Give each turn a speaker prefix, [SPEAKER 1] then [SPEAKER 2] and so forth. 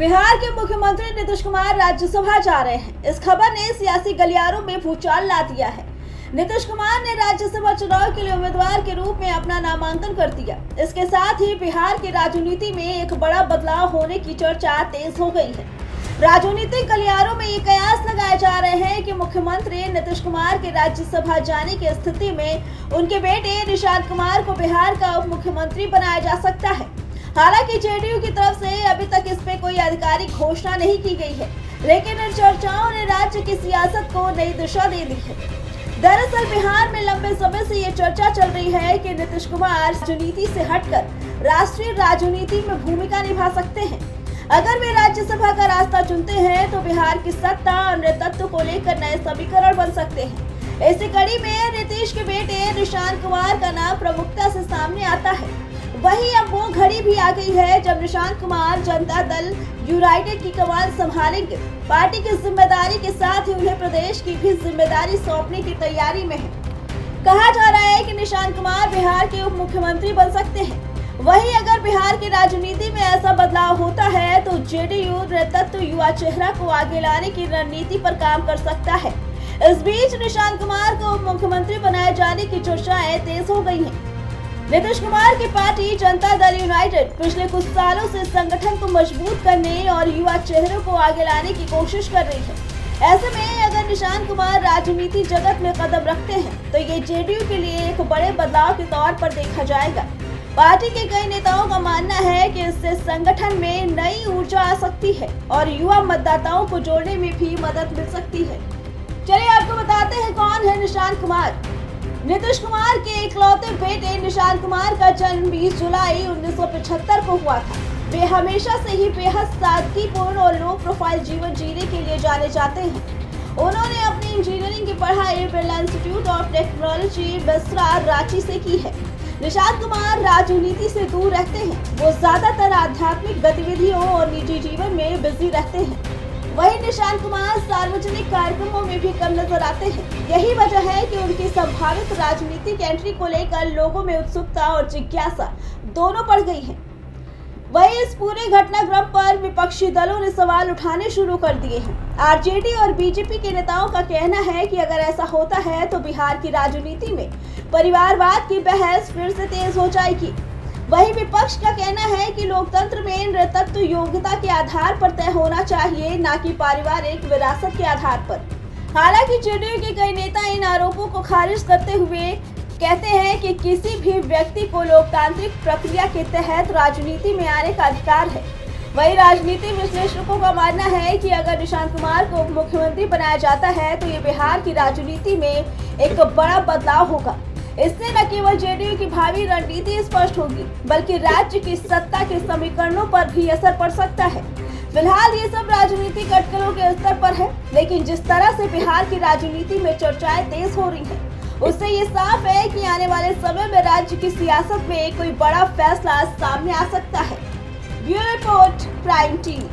[SPEAKER 1] बिहार के मुख्यमंत्री नीतीश कुमार राज्यसभा जा रहे हैं। इस खबर ने सियासी गलियारों में भूचाल ला दिया है। नीतीश कुमार ने राज्यसभा चुनाव के लिए उम्मीदवार के रूप में अपना नामांकन कर दिया। इसके साथ ही बिहार की राजनीति में एक बड़ा बदलाव होने की चर्चा तेज हो गई है। राजनीतिक गलियारों में ये कयास लगाए जा रहे हैं कि मुख्यमंत्री नीतीश कुमार के राज्यसभा जाने की स्थिति में उनके बेटे निशांत कुमार को बिहार का उप मुख्यमंत्री बनाया जा सकता है। हालांकि जेडीयू की तरफ से अभी तक इस पे कोई आधिकारिक घोषणा नहीं की गई है, लेकिन इन चर्चाओं ने राज्य की सियासत को नई दिशा दे दी है। दरअसल बिहार में लंबे समय से ये चर्चा चल रही है कि नीतीश कुमार राजनीति से हटकर राष्ट्रीय राजनीति में भूमिका निभा सकते हैं। अगर वे राज्यसभा का रास्ता चुनते हैं तो बिहार की सत्ता और नेतृत्व को लेकर नए समीकरण बन सकते हैं। इसी कड़ी में नीतीश के बेटे निशांत कुमार का नाम प्रमुखता से सामने आता है। वहीं अब वो घड़ी भी आ गई है जब निशांत कुमार जनता दल यूनाइटेड की कमान संभालेंगे। पार्टी की जिम्मेदारी के साथ ही उन्हें प्रदेश की भी जिम्मेदारी सौंपने की तैयारी में है। कहा जा रहा है कि निशांत कुमार बिहार के उप मुख्यमंत्री बन सकते हैं। वहीं अगर बिहार की राजनीति में ऐसा बदलाव होता है तो जेडीयू नेतृत्व युवा चेहरा को आगे लाने की रणनीति पर काम कर सकता है। इस बीच निशांत कुमार को उप मुख्यमंत्री बनाए जाने की चर्चाएं तेज हो गई हैं। नीतीश कुमार की पार्टी जनता दल यूनाइटेड पिछले कुछ सालों से संगठन को मजबूत करने और युवा चेहरों को आगे लाने की कोशिश कर रही है। ऐसे में अगर निशांत कुमार राजनीति जगत में कदम रखते हैं तो ये जेडीयू के लिए एक बड़े बदलाव के तौर पर देखा जाएगा। पार्टी के कई नेताओं का मानना है कि इससे संगठन में नई ऊर्जा आ सकती है और युवा मतदाताओं को जोड़ने में भी मदद मिल सकती है। चलिए आपको बताते हैं कौन है निशांत कुमार। नीतीश कुमार के इकलौते बेटे निशांत कुमार का जन्म 20 जुलाई 1975 को हुआ था। वे हमेशा से ही बेहद सादगीपूर्ण और लो प्रोफाइल जीवन जीने के लिए जाने जाते हैं। उन्होंने अपनी इंजीनियरिंग की पढ़ाई Birla institute of technology Besra Ranchi से की है। निशांत कुमार राजनीति से दूर रहते हैं। वो ज्यादातर आध्यात्मिक गतिविधियों और निजी जीवन में बिजी रहते हैं। वहीं निशांत कुमार सार्वजनिक कार्यक्रमों में भी कम नजर आते हैं। यही वजह है कि उनकी संभावित राजनीतिक एंट्री को लेकर लोगों में उत्सुकता और जिज्ञासा दोनों बढ़ गई है। वहीं इस पूरे घटनाक्रम पर विपक्षी दलों ने सवाल उठाने शुरू कर दिए हैं। आरजेडी और बीजेपी के नेताओं का कहना है कि अगर ऐसा होता है तो बिहार की राजनीति में परिवारवाद की बहस फिर से तेज हो जाएगी। वहीं विपक्ष का कहना है कि लोकतंत्र में नेतृत्व योग्यता के आधार पर तय होना चाहिए, न कि पारिवारिक विरासत के आधार पर। हालांकि जेडीयू के कई नेता इन आरोपों को खारिज करते हुए कहते हैं कि किसी भी व्यक्ति को लोकतांत्रिक प्रक्रिया के तहत राजनीति में आने का अधिकार है। वहीं राजनीति विश्लेषकों का मानना है कि अगर निशांत कुमार को उप मुख्यमंत्री बनाया जाता है तो ये बिहार की राजनीति में एक बड़ा बदलाव होगा। इससे न केवल जेडीयू की भावी रणनीति स्पष्ट होगी, बल्कि राज्य की सत्ता के समीकरणों पर भी असर पड़ सकता है। फिलहाल ये सब राजनीतिक अटकलों के स्तर पर है, लेकिन जिस तरह से बिहार की राजनीति में चर्चाएं तेज हो रही हैं, उससे ये साफ है कि आने वाले समय में राज्य की सियासत में कोई बड़ा फैसला सामने आ सकता है। Bureau report, prime TV.